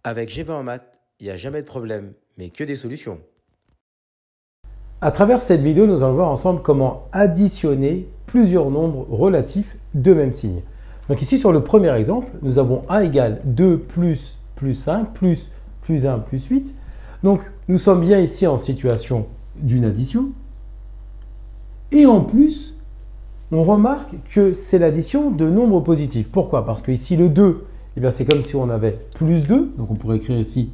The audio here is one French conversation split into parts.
Avec G20 en maths, il n'y a jamais de problème, mais que des solutions. À travers cette vidéo, nous allons voir ensemble comment additionner plusieurs nombres relatifs de même signe. Donc ici, sur le premier exemple, nous avons a égale 2 plus 5 plus 1 plus 8. Donc, nous sommes bien ici en situation d'une addition. Et en plus, on remarque que c'est l'addition de nombres positifs. Pourquoi? Parce que ici, le 2, eh bien, c'est comme si on avait plus 2. Donc, on pourrait écrire ici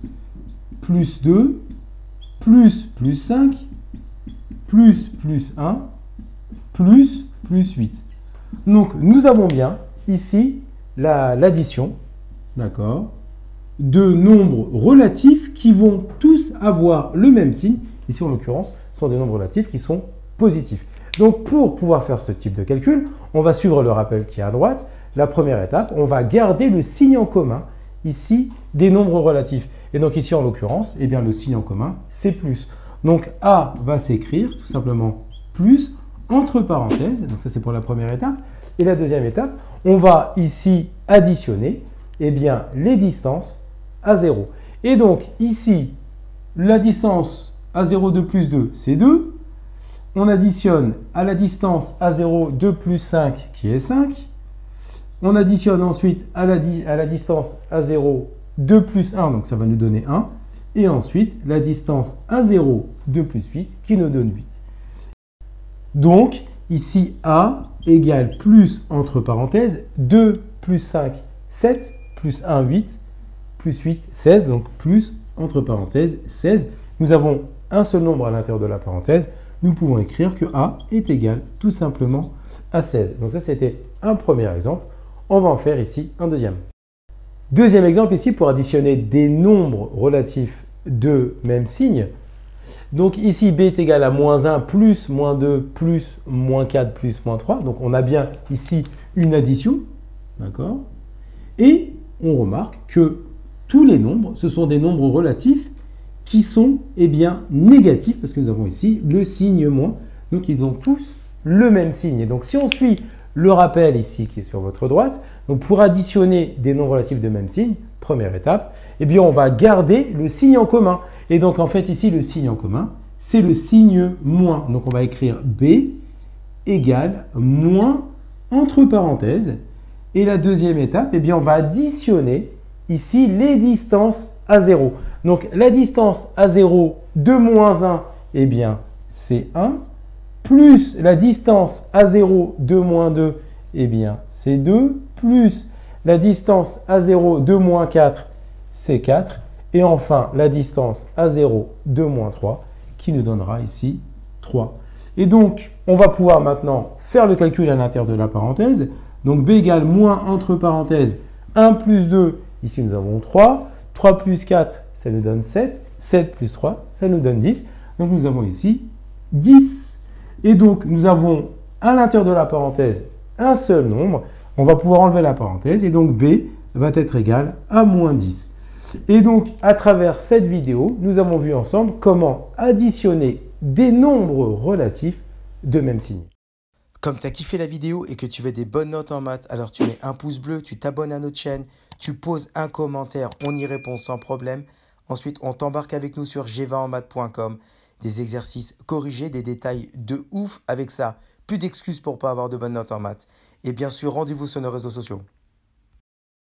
plus 2, plus 5, plus 1, plus 8. Donc, nous avons bien ici l'addition, d'accord, de nombres relatifs qui vont tous avoir le même signe. Ici, en l'occurrence, ce sont des nombres relatifs qui sont positifs. Donc, pour pouvoir faire ce type de calcul, on va suivre le rappel qui est à droite. La première étape, on va garder le signe en commun, ici, des nombres relatifs. Et donc, ici, en l'occurrence, eh bien, le signe en commun, c'est plus. Donc, A va s'écrire tout simplement plus, entre parenthèses. Donc, ça, c'est pour la première étape. Et la deuxième étape, on va ici additionner eh bien, les distances à 0. Et donc, ici, la distance à 0 de plus 2, c'est 2. On additionne à la distance à 0 2 plus 5, qui est 5. On additionne ensuite à la distance à 0 2 plus 1, donc ça va nous donner 1. Et ensuite, la distance à 0 2 plus 8, qui nous donne 8. Donc, ici, A égale plus, entre parenthèses, 2 plus 5, 7, plus 1, 8, plus 8, 16, donc plus, entre parenthèses, 16. Nous avons un seul nombre à l'intérieur de la parenthèse. Nous pouvons écrire que A est égal tout simplement à 16. Donc ça, c'était un premier exemple. On va en faire ici un deuxième. Deuxième exemple ici pour additionner des nombres relatifs de même signe. Donc ici, B est égal à moins 1 plus moins 2 plus moins 4 plus moins 3. Donc on a bien ici une addition. D'accord? Et on remarque que tous les nombres, ce sont des nombres relatifs qui sont eh bien, négatifs, parce que nous avons ici le signe moins. Donc, ils ont tous le même signe. Et donc, si on suit le rappel ici, qui est sur votre droite, donc pour additionner des nombres relatifs de même signe, première étape, eh bien, on va garder le signe en commun. Et donc, en fait, ici, le signe en commun, c'est le signe moins. Donc, on va écrire B égale moins, entre parenthèses. Et la deuxième étape, eh bien, on va additionner ici les distances à 0. Donc, la distance à 0 de moins 1, eh bien, c'est 1. Plus la distance à 0 de moins 2, eh bien, c'est 2. Plus la distance à 0 de moins 4, c'est 4. Et enfin, la distance à 0 de moins 3, qui nous donnera ici 3. Et donc, on va pouvoir maintenant faire le calcul à l'intérieur de la parenthèse. Donc, B égale moins, entre parenthèses, 1 plus 2, ici nous avons 3. 3 plus 4, ça nous donne 7. 7 plus 3, ça nous donne 10. Donc, nous avons ici 10. Et donc, nous avons à l'intérieur de la parenthèse un seul nombre. On va pouvoir enlever la parenthèse. Et donc, B va être égal à moins 10. Et donc, à travers cette vidéo, nous avons vu ensemble comment additionner des nombres relatifs de même signe. Comme tu as kiffé la vidéo et que tu veux des bonnes notes en maths, alors tu mets un pouce bleu, tu t'abonnes à notre chaîne, tu poses un commentaire, on y répond sans problème. Ensuite, on t'embarque avec nous sur g20enmaths.com. Des exercices corrigés, des détails de ouf avec ça. Plus d'excuses pour pas avoir de bonnes notes en maths. Et bien sûr, rendez-vous sur nos réseaux sociaux.